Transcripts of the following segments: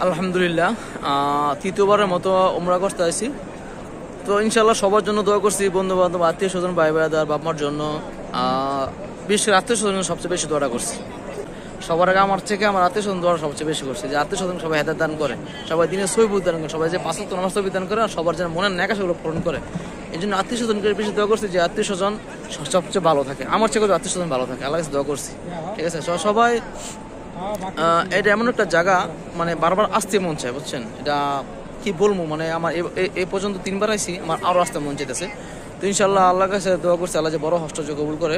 আলহামদুলিল্লাহ, তৃতীয়বারের মতো উমরা করতে আসছি। তো ইনশাল্লাহ সবার জন্য দোয়া করছি, বন্ধু বান্ধব, আত্মীয় স্বজন, ভাই ভাইদার, বাপ মার জন্য। বিশেষ করে আত্মীয় স্বজন সবচেয়ে বেশি দোয়াটা করছি। সবার আগে আমার থেকে আমার আত্মীয় স্বজন দোয়া সবচেয়ে বেশি করছে, যে আত্মীয় স্বজন সবাই হেদায়েত দান করে, সবাই দিনে সহিবুদ্ দান করে, সবাই যে 5 ওয়াক্ত নামাজ দান করে, আর সবার যেন মনের নেক আশাগুলো পূরণ করে। এই জন্য আত্মীয় স্বজনকে বেশি দোয়া করছি, যে আত্মীয় স্বজন সবচেয়ে ভালো থাকে, আমার থেকে আত্মীয় স্বজন ভালো থাকে, আল্লাহ কাছে দোয়া করছি। ঠিক আছে, সবাই এটা এমন একটা জায়গা, মানে বারবার আসতে মন চায়, বুঝছেন? এটা কি বলবো, মানে আমার এই পর্যন্ত 3বার আইছি, আমার আরও আসতে মন চাইতেছে। তো ইনশাল্লাহ আল্লাহর কাছে দোয়া করছি, আল্লাহ যে বড় হস্ট্য কবুল করে,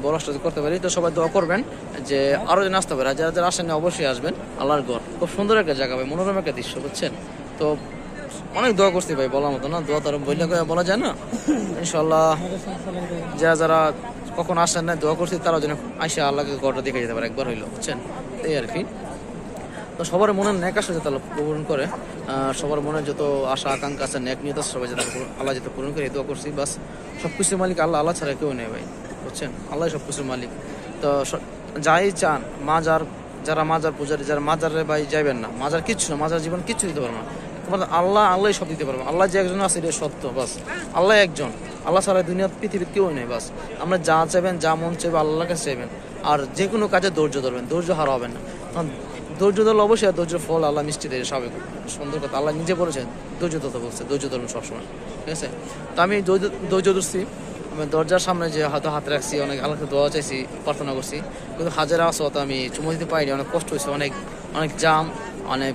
বড় হস্ট্য করতে পারি। তো সবাই দোয়া করবেন যে আরও যেন আসতে পারে, যারা যারা আসেন অবশ্যই আসবেন। আল্লাহর ঘর খুব সুন্দর একটা জায়গা ভাই, মনোরম একটা দৃশ্য, বুঝছেন? তো অনেক দোয়া করছি ভাই, বলার মতো না, দোয়া তার বলা যায় না। ইনশাল্লাহ যারা যারা কখন আসেন না দোয়া করছি, তারা যেন আইসা আল্লাহকে ঘরটা দেখে যেতে পারে একবার হইলো, বুঝছেন? এই আর কি। তো সবার মনের নেক আশা যাতে আল্লাহ পূরণ করে, সবার মনে যত আশা আকাঙ্ক্ষা আছে, নেক নিয়ত সবাই যাতে আল্লাহ যাতে পূরণ করে, দোয়া করছি। বাস, সব কিছুর মালিক আল্লাহ, আল্লাহ ছাড়া কেউ নেই ভাই, বুঝছেন? আল্লাহ সব কিছুর মালিক। তো যাই চান, যারা মাজার পূজারী, যারা মাজারে ভাই যাইবেন না, মাজার কিচ্ছু না, মাজার জীবন কিচ্ছু দিতে পারবে না। আল্লাহ সব দিতে পারবে। আল্লাহ যে একজন আছে, এটা সত্য। বাস, আল্লাহ একজন, আল্লাহ ছাড়া দুনিয়া পৃথিবীর কেউ নেই। বাস, আমরা যা চাইবেন, যা মন চাইবে, আল্লাহর কাছে চাইবেন। আর যে কোনো কাজে ধৈর্য ধরবেন, ধৈর্য হারাবেন না। ধৈর্য ধরলে অবশ্যই ধৈর্য ফল আল্লাহ মিষ্টি দেয়, স্বাভাবিক সুন্দর কথা। আল্লাহ নিজে বলেছেন ধৈর্য ধরতে বলছে, ধৈর্য ধরুন সবসময়। ঠিক আছে, তো আমি ধৈর্য ধরছি। আমি দরজার সামনে যে হয়তো হাত রাখছি, অনেক আল্লাহকে দোয়া চাইছি, প্রার্থনা করছি, কিন্তু হাজারা আসো তো আমি চুমো দিতে পারিনি। অনেক কষ্ট হয়েছে, অনেক জাম, অনেক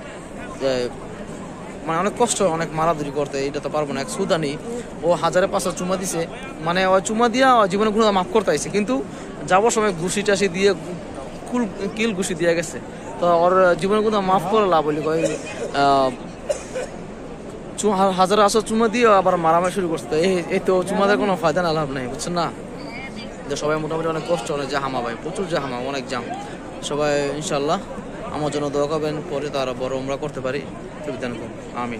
মানে অনেক কষ্ট, অনেক মারাদুরি করতে, এটা তো পারবো না। এক সুদানি, ও 1000-500 চুমা দিছে, মানে ওই চুমা দিয়া জীবনে কোনো মাফ করতে আইছে, কিন্তু যাবার সময় ঘুষি টাসি দিয়ে কিল ঘুষি দিয়ে গেছে। তো ওর জীবনে কোনো মাফ করে লাভ বলি, 1000 চুমা দিয়ে আবার মারামারি শুরু করছে। এই তো চুমাদের কোনো ফায়দা না, লাভ নাই, বুঝছেন না? সবাই মোটামুটি অনেক কষ্ট, অনেক জাহামা ভাই, প্রচুর জাহামা, অনেক জাম। সবাই ইনশাল্লাহ আমার জন্য দোয়া করবেন, পরে তারা বড় উমরা করতে পারি। আমি